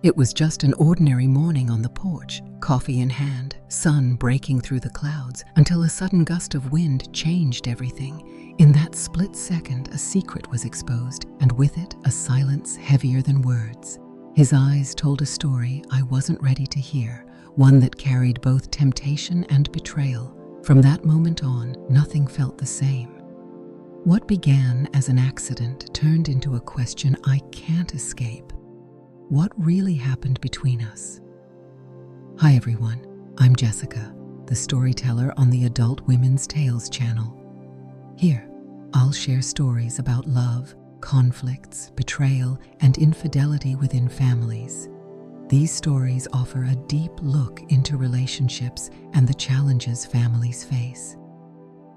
It was just an ordinary morning on the porch, coffee in hand, sun breaking through the clouds, until a sudden gust of wind changed everything. In that split second, a secret was exposed, and with it, a silence heavier than words. His eyes told a story I wasn't ready to hear, one that carried both temptation and betrayal. From that moment on, nothing felt the same. What began as an accident turned into a question I can't escape. What really happened between us? Hi everyone, I'm Jessica, the storyteller on the Adult Women's Tales channel. Here, I'll share stories about love, conflicts, betrayal, and infidelity within families. These stories offer a deep look into relationships and the challenges families face.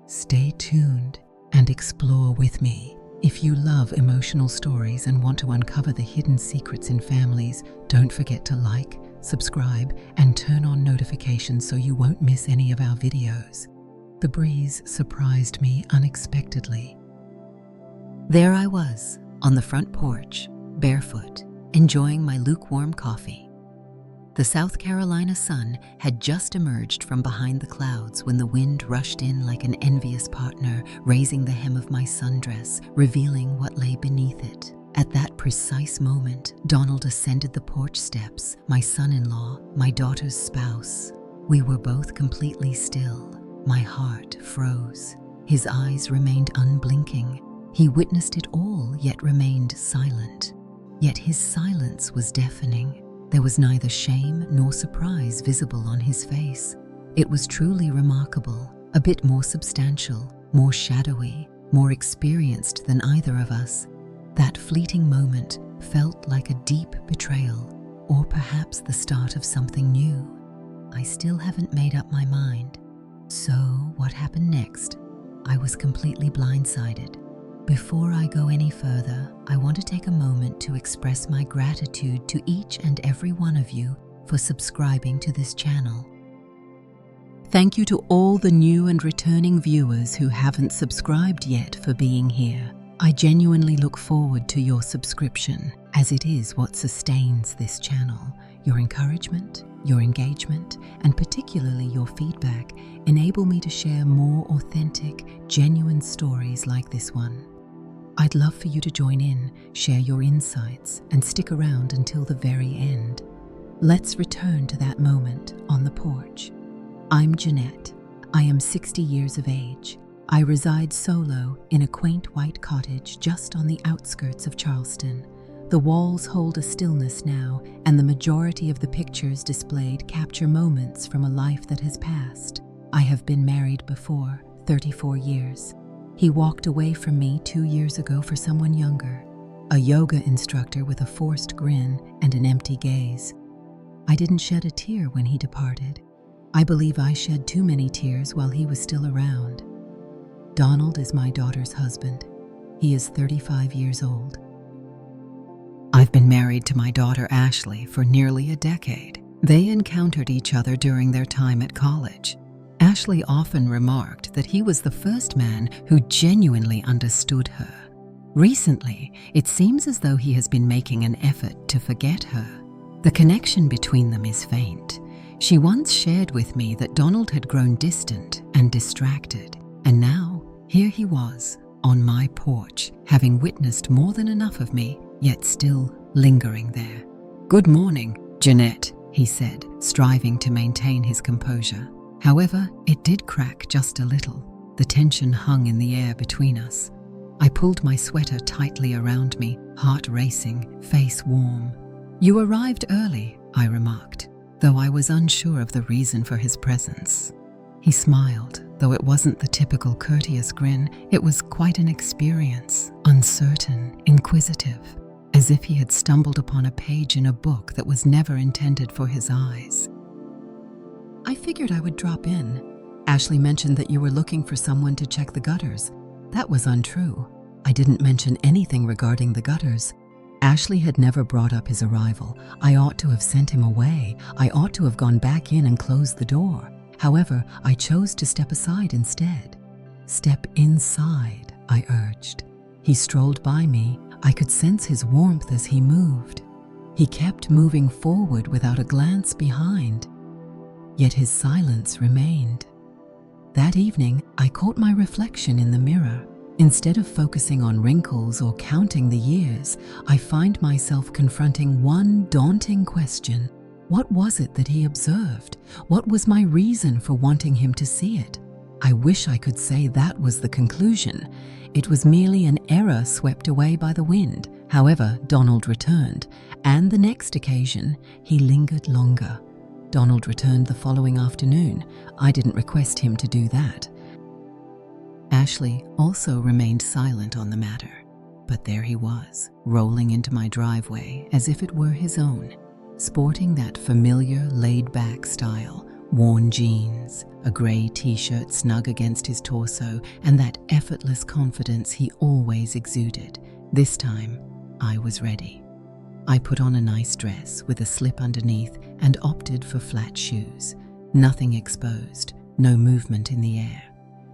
Stay tuned and explore with me. If you love emotional stories and want to uncover the hidden secrets in families, don't forget to like, subscribe, and turn on notifications so you won't miss any of our videos. The breeze surprised me unexpectedly. There I was, on the front porch, barefoot, enjoying my lukewarm coffee. The South Carolina sun had just emerged from behind the clouds when the wind rushed in like an envious partner, raising the hem of my sundress, revealing what lay beneath it. At that precise moment, Donald ascended the porch steps, my son-in-law, my daughter's spouse. We were both completely still. My heart froze. His eyes remained unblinking. He witnessed it all, yet remained silent. Yet his silence was deafening. There was neither shame nor surprise visible on his face. It was truly remarkable, a bit more substantial, more shadowy, more experienced than either of us. That fleeting moment felt like a deep betrayal, or perhaps the start of something new. I still haven't made up my mind. So, what happened next? I was completely blindsided. Before I go any further, I want to take a moment to express my gratitude to each and every one of you for subscribing to this channel. Thank you to all the new and returning viewers who haven't subscribed yet for being here. I genuinely look forward to your subscription, as it is what sustains this channel. Your encouragement, your engagement, and particularly your feedback enable me to share more authentic, genuine stories like this one. I'd love for you to join in, share your insights, and stick around until the very end. Let's return to that moment on the porch. I'm Jeanette. I am 60 years of age. I reside solo in a quaint white cottage just on the outskirts of Charleston. The walls hold a stillness now, and the majority of the pictures displayed capture moments from a life that has passed. I have been married before, 34 years. He walked away from me 2 years ago for someone younger, a yoga instructor with a forced grin and an empty gaze. I didn't shed a tear when he departed. I believe I shed too many tears while he was still around. Donald is my daughter's husband. He is 35 years old. I've been married to my daughter Ashley for nearly a decade. They encountered each other during their time at college. Ashley often remarked that he was the first man who genuinely understood her. Recently, it seems as though he has been making an effort to forget her. The connection between them is faint. She once shared with me that Donald had grown distant and distracted, and now here he was, on my porch, having witnessed more than enough of me, yet still lingering there. "Good morning, Jeanette," he said, striving to maintain his composure. However, it did crack just a little. The tension hung in the air between us. I pulled my sweater tightly around me, heart racing, face warm. "You arrived early," I remarked, though I was unsure of the reason for his presence. He smiled, though it wasn't the typical courteous grin. It was quite an experience, uncertain, inquisitive, as if he had stumbled upon a page in a book that was never intended for his eyes. "I figured I would drop in. Ashley mentioned that you were looking for someone to check the gutters. That was untrue. I didn't mention anything regarding the gutters. Ashley had never brought up his arrival. I ought to have sent him away. I ought to have gone back in and closed the door. However, I chose to step aside instead." "Step inside," I urged. He strolled by me. I could sense his warmth as he moved. He kept moving forward without a glance behind, yet his silence remained. That evening, I caught my reflection in the mirror. Instead of focusing on wrinkles or counting the years, I find myself confronting one daunting question. What was it that he observed? What was my reason for wanting him to see it? I wish I could say that was the conclusion. It was merely an error swept away by the wind. However, Donald returned, and the next occasion, he lingered longer. Donald returned the following afternoon. I didn't request him to do that. Ashley also remained silent on the matter, but there he was, rolling into my driveway as if it were his own, sporting that familiar laid-back style, worn jeans, a grey t-shirt snug against his torso, and that effortless confidence he always exuded. This time, I was ready. I put on a nice dress with a slip underneath and opted for flat shoes. Nothing exposed, no movement in the air.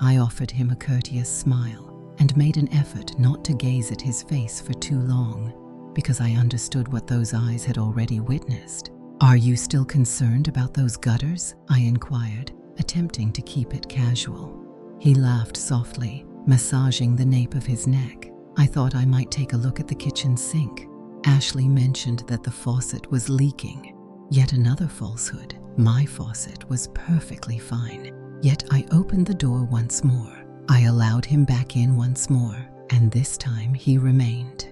I offered him a courteous smile and made an effort not to gaze at his face for too long, because I understood what those eyes had already witnessed. "Are you still concerned about those gutters?" I inquired, attempting to keep it casual. He laughed softly, massaging the nape of his neck. I thought I might take a look at the kitchen sink. Ashley mentioned that the faucet was leaking. Yet another falsehood. My faucet was perfectly fine. Yet I opened the door once more. I allowed him back in once more, and this time he remained.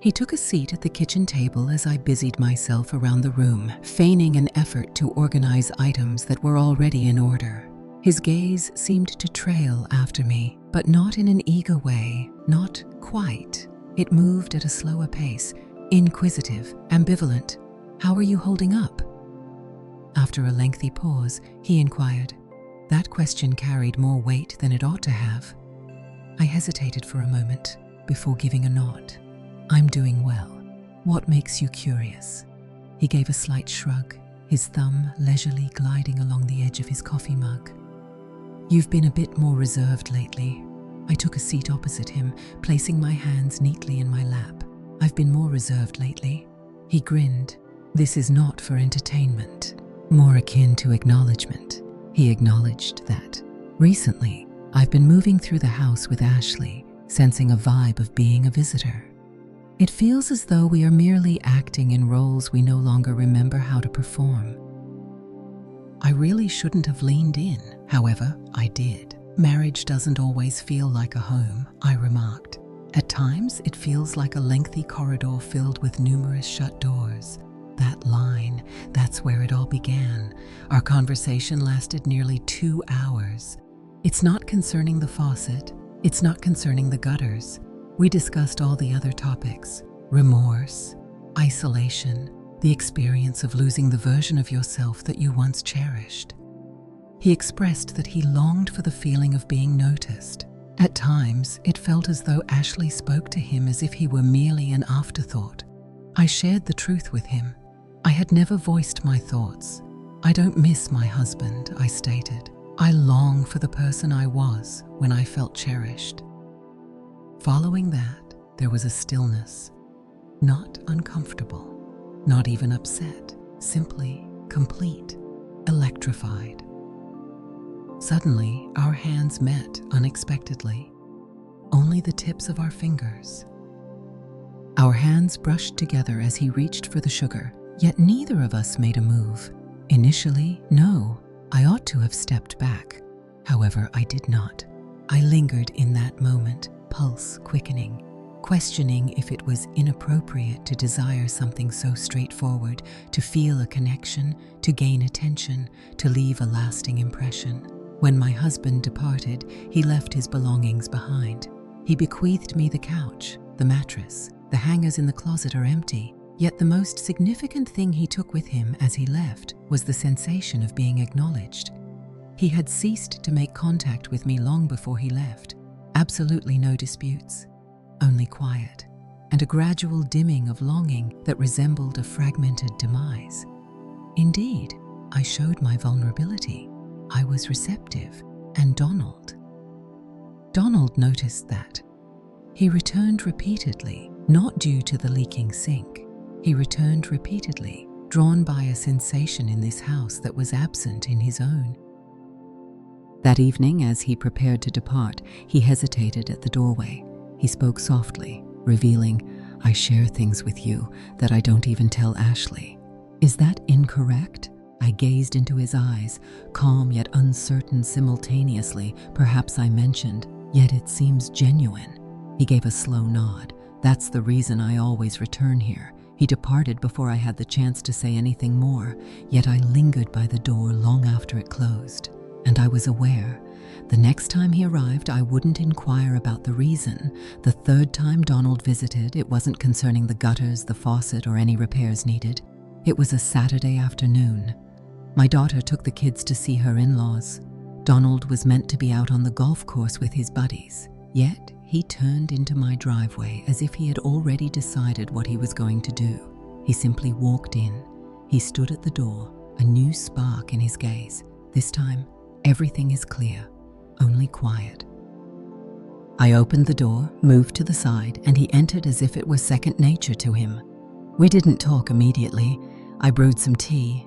He took a seat at the kitchen table as I busied myself around the room, feigning an effort to organize items that were already in order. His gaze seemed to trail after me, but not in an eager way, not quite. It moved at a slower pace, inquisitive, ambivalent. "How are you holding up?" After a lengthy pause, he inquired. That question carried more weight than it ought to have. I hesitated for a moment before giving a nod. "I'm doing well. What makes you curious?" He gave a slight shrug, his thumb leisurely gliding along the edge of his coffee mug. "You've been a bit more reserved lately." I took a seat opposite him, placing my hands neatly in my lap. "I've been more reserved lately." He grinned. "This is not for entertainment, more akin to acknowledgement." He acknowledged that. "Recently, I've been moving through the house with Ashley, sensing a vibe of being a visitor. It feels as though we are merely acting in roles we no longer remember how to perform." I really shouldn't have leaned in. However, I did. "Marriage doesn't always feel like a home," I remarked. "At times, it feels like a lengthy corridor filled with numerous shut doors." That line, that's where it all began. Our conversation lasted nearly 2 hours. It's not concerning the faucet. It's not concerning the gutters. We discussed all the other topics: remorse, isolation, the experience of losing the version of yourself that you once cherished. He expressed that he longed for the feeling of being noticed. At times, it felt as though Ashley spoke to him as if he were merely an afterthought. I shared the truth with him. I had never voiced my thoughts. "I don't miss my husband," I stated. "I long for the person I was when I felt cherished." Following that, there was a stillness. Not uncomfortable, not even upset, simply complete, electrified. Suddenly, our hands met unexpectedly. Only the tips of our fingers. Our hands brushed together as he reached for the sugar, yet neither of us made a move. Initially, no, I ought to have stepped back. However, I did not. I lingered in that moment, pulse quickening, questioning if it was inappropriate to desire something so straightforward, to feel a connection, to gain attention, to leave a lasting impression. When my husband departed, he left his belongings behind. He bequeathed me the couch, the mattress. The hangers in the closet are empty, yet the most significant thing he took with him as he left was the sensation of being acknowledged. He had ceased to make contact with me long before he left. Absolutely no disputes, only quiet, and a gradual dimming of longing that resembled a fragmented demise. Indeed, I showed my vulnerability. I was receptive, and Donald noticed that. He returned repeatedly, not due to the leaking sink. He returned repeatedly, drawn by a sensation in this house that was absent in his own. That evening, as he prepared to depart, he hesitated at the doorway. He spoke softly, revealing, "I share things with you that I don't even tell Ashley." "Is that incorrect?" I gazed into his eyes, calm yet uncertain simultaneously. "Perhaps I mentioned, yet it seems genuine." He gave a slow nod. "That's the reason I always return here." He departed before I had the chance to say anything more, yet I lingered by the door long after it closed. And I was aware, the next time he arrived, I wouldn't inquire about the reason. The third time Donald visited, it wasn't concerning the gutters, the faucet, or any repairs needed. It was a Saturday afternoon. My daughter took the kids to see her in-laws. Donald was meant to be out on the golf course with his buddies. Yet, he turned into my driveway as if he had already decided what he was going to do. He simply walked in. He stood at the door, a new spark in his gaze. This time, everything is clear, only quiet. I opened the door, moved to the side, and he entered as if it was second nature to him. We didn't talk immediately. I brewed some tea.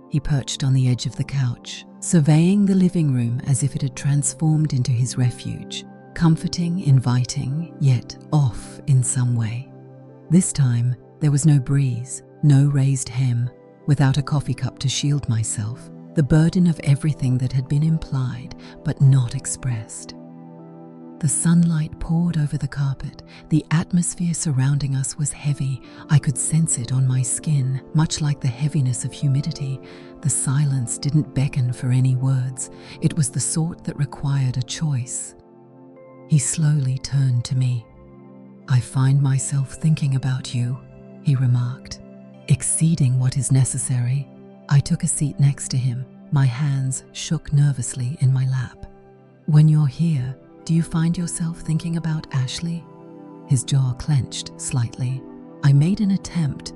He perched on the edge of the couch, surveying the living room as if it had transformed into his refuge, comforting, inviting, yet off in some way. This time, there was no breeze, no raised hem. Without a coffee cup to shield myself, the burden of everything that had been implied but not expressed. The sunlight poured over the carpet. The atmosphere surrounding us was heavy. I could sense it on my skin, much like the heaviness of humidity. The silence didn't beckon for any words. It was the sort that required a choice. He slowly turned to me. "I find myself thinking about you," he remarked. Exceeding what is necessary, I took a seat next to him. My hands shook nervously in my lap. "When you're here, do you find yourself thinking about Ashley?" His jaw clenched slightly. I made an attempt.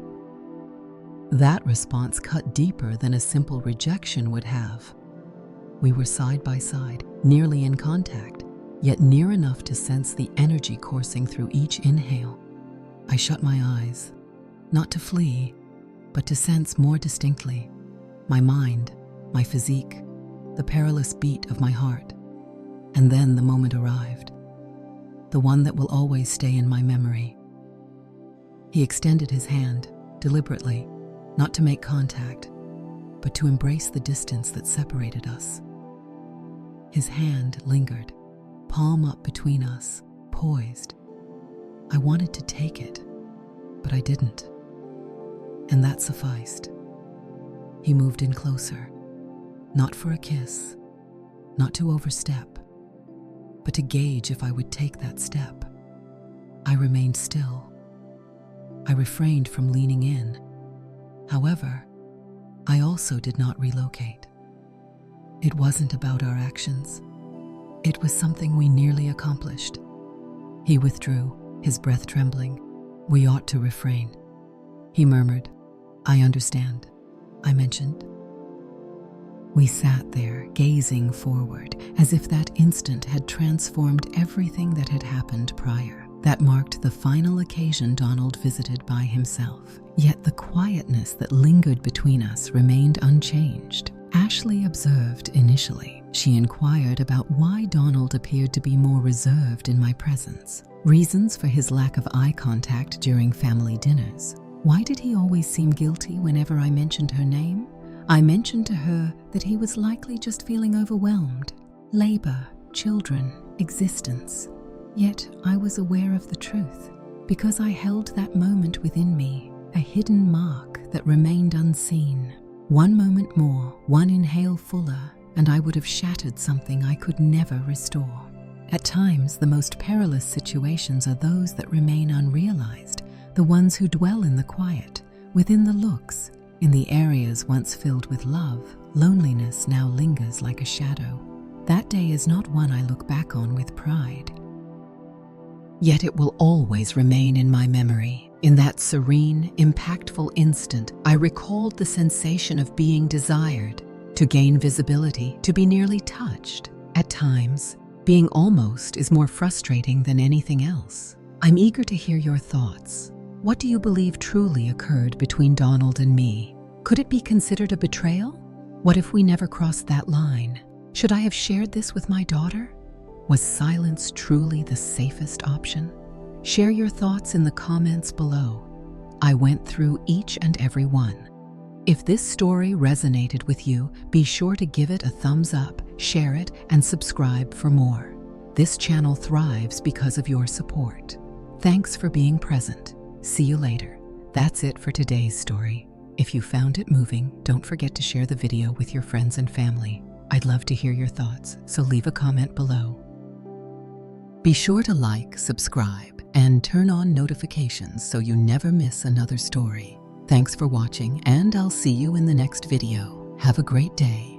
That response cut deeper than a simple rejection would have. We were side by side, nearly in contact, yet near enough to sense the energy coursing through each inhale. I shut my eyes, not to flee, but to sense more distinctly. My mind, my physique, the perilous beat of my heart. And then the moment arrived, the one that will always stay in my memory. He extended his hand, deliberately, not to make contact, but to embrace the distance that separated us. His hand lingered, palm up between us, poised. I wanted to take it, but I didn't. And that sufficed. He moved in closer, not for a kiss, not to overstep, but to gauge if I would take that step. I remained still. I refrained from leaning in. However, I also did not relocate. It wasn't about our actions. It was something we nearly accomplished. He withdrew, his breath trembling. "We ought to refrain." He murmured, "I understand." I mentioned. We sat there, gazing forward, as if that instant had transformed everything that had happened prior. That marked the final occasion Donald visited by himself. Yet the quietness that lingered between us remained unchanged. Ashley observed initially. She inquired about why Donald appeared to be more reserved in my presence. Reasons for his lack of eye contact during family dinners. Why did he always seem guilty whenever I mentioned her name? I mentioned to her that he was likely just feeling overwhelmed. Labor, children, existence. Yet I was aware of the truth, because I held that moment within me, a hidden mark that remained unseen. One moment more, one inhale fuller, and I would have shattered something I could never restore. At times, the most perilous situations are those that remain unrealized, the ones who dwell in the quiet, within the looks. In the areas once filled with love, loneliness now lingers like a shadow. That day is not one I look back on with pride. Yet it will always remain in my memory. In that serene, impactful instant, I recalled the sensation of being desired, to gain visibility, to be nearly touched. At times, being almost is more frustrating than anything else. I'm eager to hear your thoughts. What do you believe truly occurred between Donald and me? Could it be considered a betrayal? What if we never crossed that line? Should I have shared this with my daughter? Was silence truly the safest option? Share your thoughts in the comments below. I went through each and every one. If this story resonated with you, be sure to give it a thumbs up, share it, and subscribe for more. This channel thrives because of your support. Thanks for being present. See you later. That's it for today's story. If you found it moving, don't forget to share the video with your friends and family. I'd love to hear your thoughts, so leave a comment below. Be sure to like, subscribe, and turn on notifications so you never miss another story. Thanks for watching, and I'll see you in the next video. Have a great day.